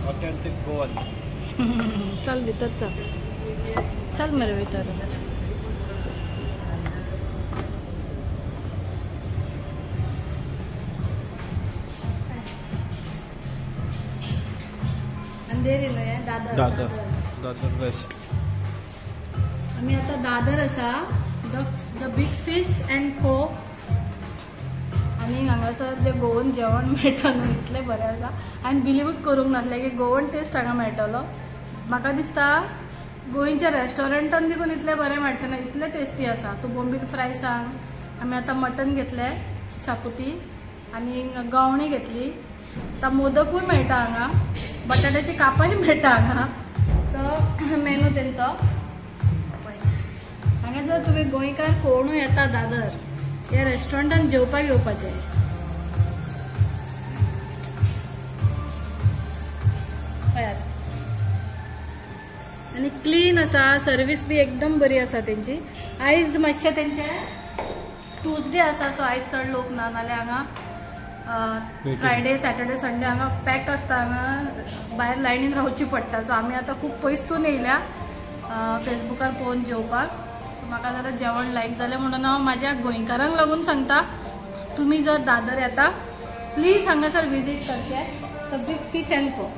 Authentic Goan. चल भीतर चल, चल मेरे भीतर। अंधेरी न्हय दादर, दादर दादर वेस्ट। आम्ही आता दादर असा द बिग फिश अँड को आणि हांगासर जे गोवन जेवण मेळटा न्हू इतले बरें आसा। हांवें बिलीवूच करूंक नासलें की गोवन टेस्ट हांगा मेळटलो। म्हाका दिसता गोंयच्या रेस्टॉरंटान देखून इतले बरें मेळचें ना, इतले टेस्टी आसा। तूं बोंबील फ्राय सांग, आमी आतां मटन घेतलें शाकुती आनी गवणी घेतली। आतां मोदकूय मेळटा हांगा, बटाट्याची कापाय मेळटा हांगा। सो मेनू तेंचो हांगा जर तुमी गोंयकार कोणूय येता दादर ह्या रेस्टॉरंटान जेवपाक येवपाचें। आनी क्लीन आसा, सर्वीस बी एकदम बरी आसा तेंची। आयज मातशें तेंचे ट्यूजडे आसा, सो आयज चड लोक ना, नाल्यार हांगा फ्रायडे सॅटर्डे संडे हांगा पॅक आसता। हांगा भायर लायनीन रावची पडटा। सो आमी आतां खूब पयसून येयल्या फेसबुकार पळोवन जेवपाक। म्हाका जाल्यार जेवण लायक जालें म्हणून हांव म्हाज्या गोंयकारांक लागून सांगता, तुमी जर दादर येता प्लीज हांगासर विजीट करचें द बिग फिश अँड को।